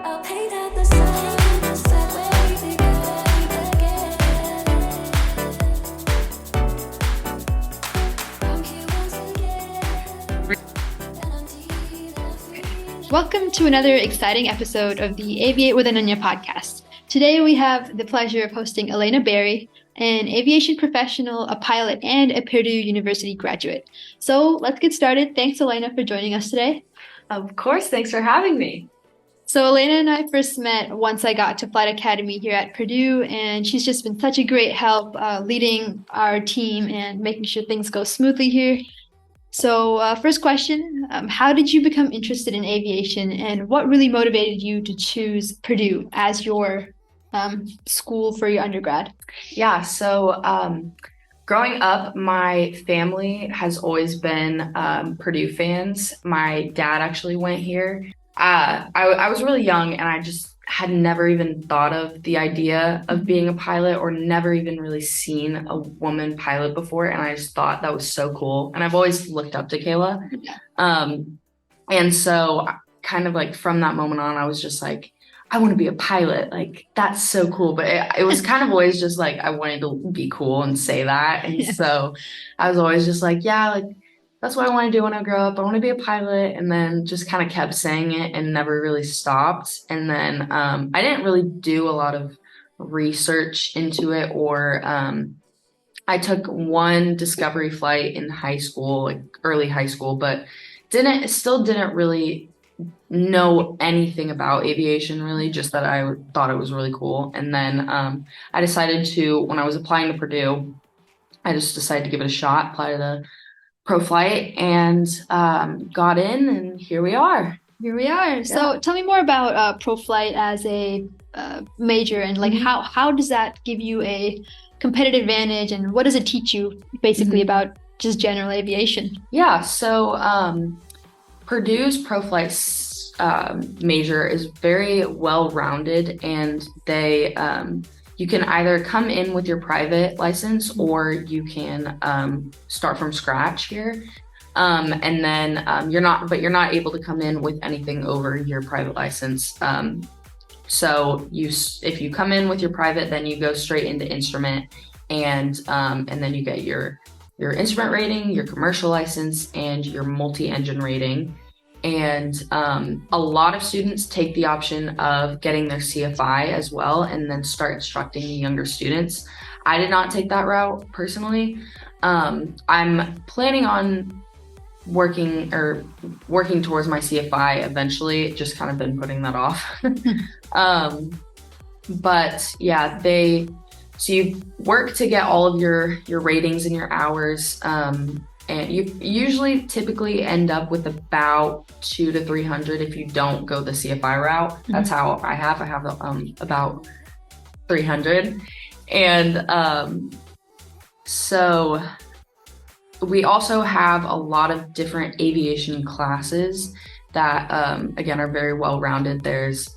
I'll paint out the sun, set where we began. I'm here once again, and I'm deep in the Welcome to another exciting episode of the Aviate with Ananya podcast. Today we have the pleasure of hosting Elena Barry, an aviation professional, a pilot, and a Purdue University graduate. So let's get started. Thanks, Elena, for joining us today. Of course, thanks for having me. So Elena and I first met once I got to Flight Academy here at Purdue, and she's just been such a great help leading our team and making sure things go smoothly here. So first question, how did you become interested in aviation, and what really motivated you to choose Purdue as your school for your undergrad? Yeah, so growing up, my family has always been Purdue fans. My dad actually went here. I was really young, and I just had never even thought of the idea of being a pilot, or never even really seen a woman pilot before, and I just thought that was so cool. And I've always looked up to Kayla. And so kind of like from that moment on, I was just like, I want to be a pilot. Like, that's so cool. But it was kind of always just like, I wanted to be cool and say that. And so I was always just like, yeah, like, that's what I want to do when I grow up. I want to be a pilot. And then just kind of kept saying it and never really stopped. And then I didn't really do a lot of research into it, or I took one discovery flight in high school, like early high school, but still didn't really know anything about aviation, really, just that I thought it was really cool. And then I decided to, when I was applying to Purdue, I just decided to give it a shot, apply to the Pro-Flight, and got in, and here we are. Yeah. So tell me more about Pro-Flight as a major, and like how does that give you a competitive advantage, and what does it teach you basically about just general aviation? Yeah, so Purdue's Pro-Flight major is very well-rounded, and they you can either come in with your private license, or you can start from scratch here. And then you're not able to come in with anything over your private license. So if you come in with your private, then you go straight into instrument, and then you get your instrument rating, your commercial license, and your multi-engine rating. And a lot of students take the option of getting their CFI as well, and then start instructing the younger students. I did not take that route personally. I'm planning on working towards my CFI eventually. Just kind of been putting that off. But yeah, so you work to get all of your ratings and your hours, and you usually typically end up with about 200 to 300 if you don't go the CFI route. That's how I have about 300. And so we also have a lot of different aviation classes that again are very well rounded. There's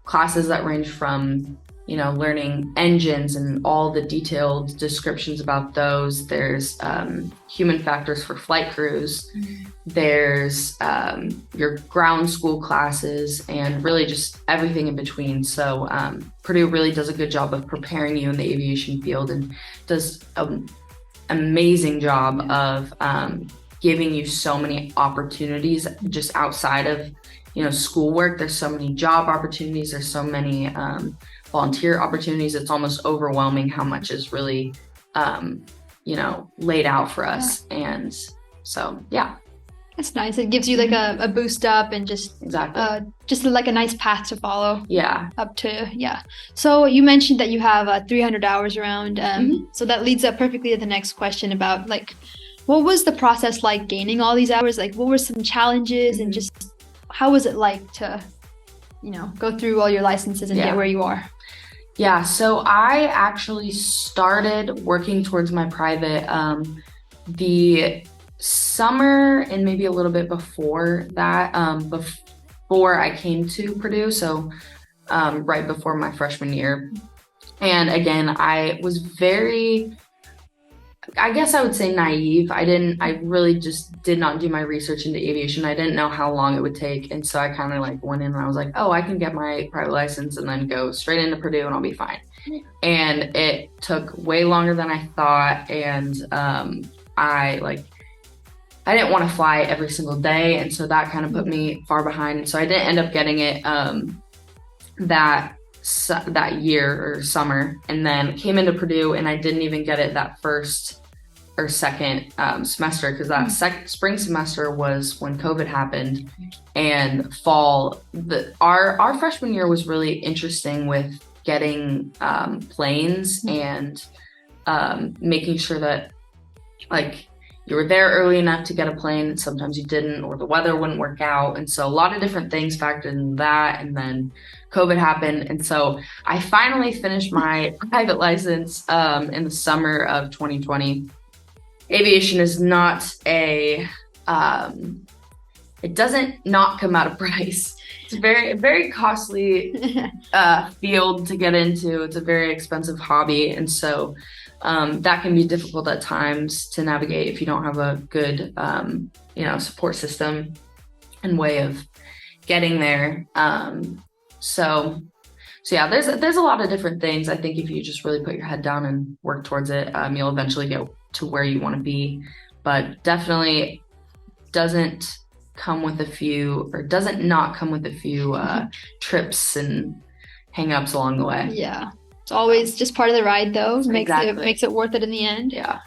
classes that range from learning engines and all the detailed descriptions about those. There's human factors for flight crews. There's your ground school classes, and really just everything in between. So Purdue really does a good job of preparing you in the aviation field, and does an amazing job of giving you so many opportunities just outside of schoolwork. There's so many job opportunities. There's so many volunteer opportunities. It's almost overwhelming how much is really, laid out for us. And so, yeah. That's nice. It gives you like a boost up, and just like a nice path to follow. Yeah. So you mentioned that you have 300 hours around. So that leads up perfectly to the next question about like, what was the process like gaining all these hours? Like, what were some challenges, and just how was it like to, go through all your licenses and get where you are? Yeah, so I actually started working towards my private the summer, and maybe a little bit before that, before I came to Purdue, so right before my freshman year. And again, I was very I guess I would say naive. I really just did not do my research into aviation. I didn't know how long it would take. And so I kind of like went in and I was like, oh, I can get my private license and then go straight into Purdue and I'll be fine. And it took way longer than I thought. And I didn't want to fly every single day. And so that kind of put me far behind. And so I didn't end up getting it that year or summer, and then came into Purdue and I didn't even get it that first or second semester, because that spring semester was when COVID happened, and our freshman year was really interesting with getting planes and making sure that like you were there early enough to get a plane, and sometimes you didn't, or the weather wouldn't work out. And so a lot of different things factored in that. And then COVID happened. And so I finally finished my private license in the summer of 2020. Aviation is not it doesn't not come at a price. It's a very costly field to get into. It's a very expensive hobby. And so that can be difficult at times to navigate if you don't have a good, support system and way of getting there. So yeah, there's a lot of different things. I think if you just really put your head down and work towards it, you'll eventually get to where you want to be. But definitely doesn't not come with a few trips and hang-ups along the way. Yeah. It's always just part of the ride, though. Exactly. Makes it worth it in the end. Yeah.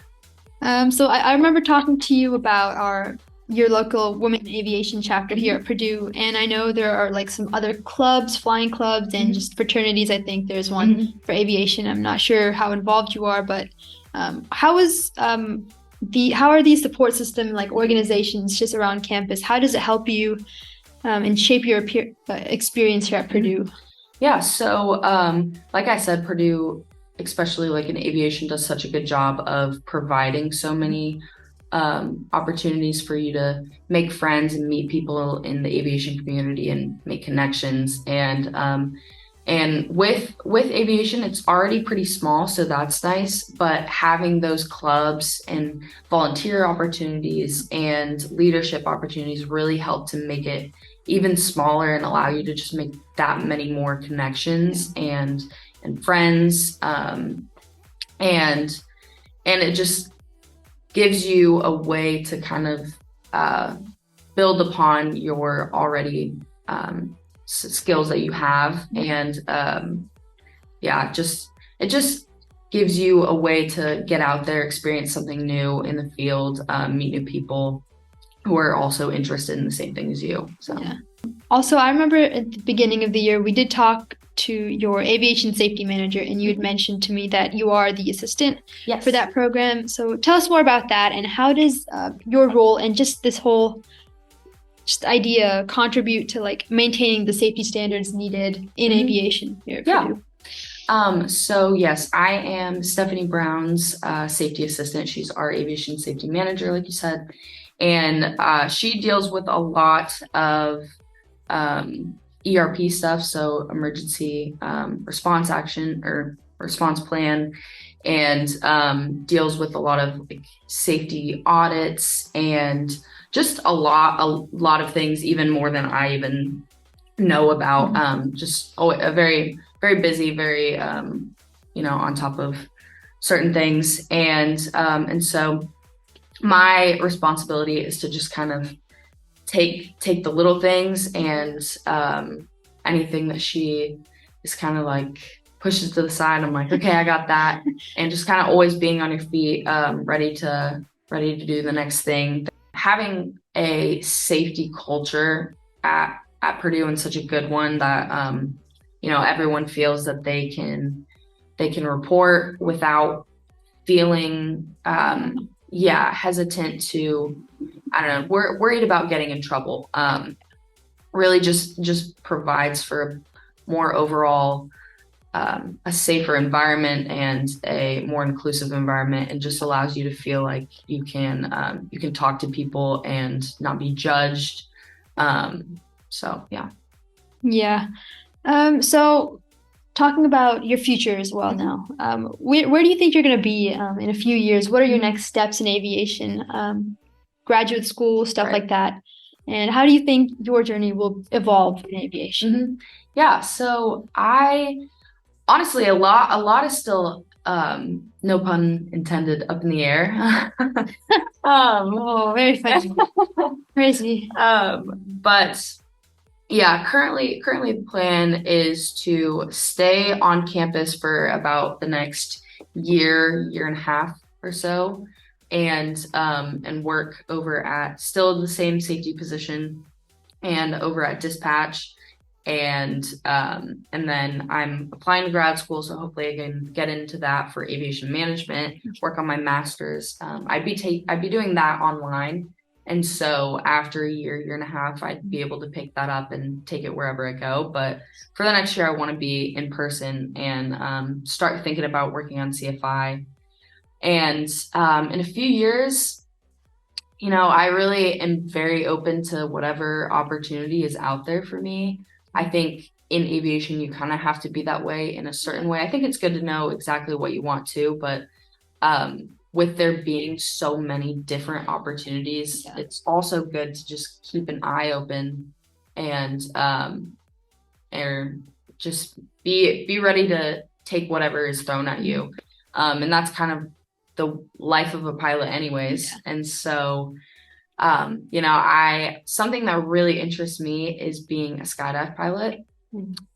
So I remember talking to you about your local women in aviation chapter here at Purdue, and I know there are like some other clubs, flying clubs, and just fraternities. I think there's one for aviation. I'm not sure how involved you are, but how are these support system like organizations just around campus? How does it help you and shape your experience here at Purdue? Yeah, so like I said, Purdue, especially like in aviation, does such a good job of providing so many opportunities for you to make friends and meet people in the aviation community and make connections. And with aviation, it's already pretty small, so that's nice. But having those clubs and volunteer opportunities and leadership opportunities really help to make it even smaller and allow you to just make that many more connections and friends. And it just gives you a way to kind of build upon your already skills that you have. And it just gives you a way to get out there, experience something new in the field, meet new people who are also interested in the same thing as you. So yeah. Also, I remember at the beginning of the year, we did talk to your aviation safety manager, and you had mentioned to me that you are the assistant for that program. So tell us more about that, and how does your role and just this whole idea contribute to like maintaining the safety standards needed in aviation here at Purdue? So yes, I am Stephanie Brown's safety assistant. She's our aviation safety manager, like you said. And she deals with a lot of ERP stuff, so emergency response action or response plan, and deals with a lot of like safety audits and just a lot of things, even more than I even know about. Just a very, very busy, very on top of certain things, and so my responsibility is to just kind of take the little things and anything that she is kind of like pushes to the side. I'm like, okay, I got that, and just kind of always being on your feet, ready to do the next thing. Having a safety culture at Purdue, and such a good one that everyone feels that they can report without feeling hesitant to, I don't know, worried about getting in trouble. Really just provides for more overall a safer environment and a more inclusive environment, and just allows you to feel like you can talk to people and not be judged. So yeah. Yeah. So talking about your future as well now, where do you think you're going to be in a few years? What are your next steps in aviation, graduate school, stuff like that? And how do you think your journey will evolve in aviation? Yeah, so I honestly, a lot is still, no pun intended, up in the air. Oh, very funny. Crazy. But yeah, currently the plan is to stay on campus for about the next year and a half or so, and work over at still the same safety position and over at dispatch. And then I'm applying to grad school, so hopefully I can get into that for aviation management, work on my master's. I'd be doing that online, and so after a year and a half, I'd be able to pick that up and take it wherever I go. But for the next year, I want to be in person and start thinking about working on CFI. And in a few years, I really am very open to whatever opportunity is out there for me. I think in aviation, you kind of have to be that way in a certain way. I think it's good to know exactly what you want to, but with there being so many different opportunities, it's also good to just keep an eye open and or just be ready to take whatever is thrown at you. And that's kind of the life of a pilot anyways. And so something that really interests me is being a skydive pilot.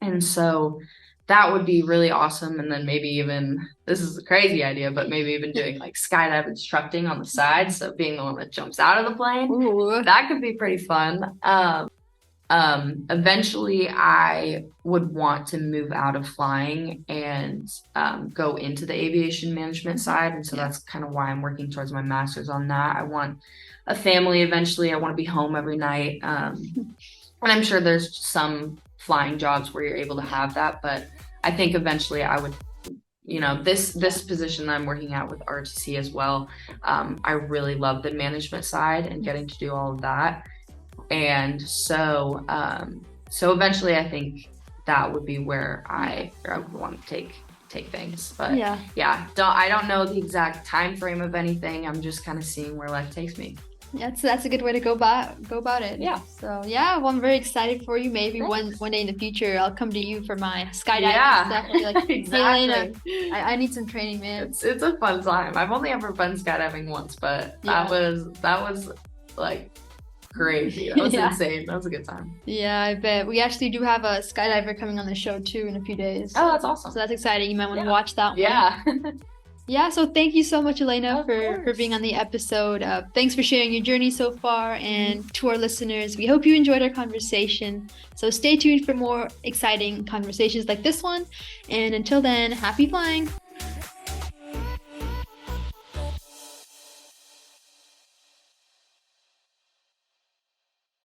And so that would be really awesome. And then maybe even, this is a crazy idea, but maybe even doing like skydive instructing on the side. So being the one that jumps out of the plane. Ooh. That could be pretty fun. Eventually I would want to move out of flying and go into the aviation management side. And so that's kind of why I'm working towards my master's on that. I want a family eventually. I want to be home every night. And I'm sure there's some flying jobs where you're able to have that, but I think eventually I would, this position that I'm working at with RTC as well. I really love the management side and getting to do all of that. And so eventually I think that would be where I would want to take things. But I don't know the exact time frame of anything. I'm just kind of seeing where life takes me. Yeah, so that's a good way to go about it. Yeah. So well, I'm very excited for you. Maybe one day in the future, I'll come to you for my skydiving stuff. I'll be like, exactly. Hey, Elena, I need some training, man. It's a fun time. I've only ever been skydiving once, but that was like crazy. That was insane. That was a good time. Yeah, I bet. We actually do have a skydiver coming on the show too in a few days. Oh, that's awesome. So that's exciting. You might want to watch that one. Yeah. Yeah, so thank you so much, Elena, for being on the episode. Thanks for sharing your journey so far. And to our listeners, we hope you enjoyed our conversation. So stay tuned for more exciting conversations like this one. And until then, happy flying.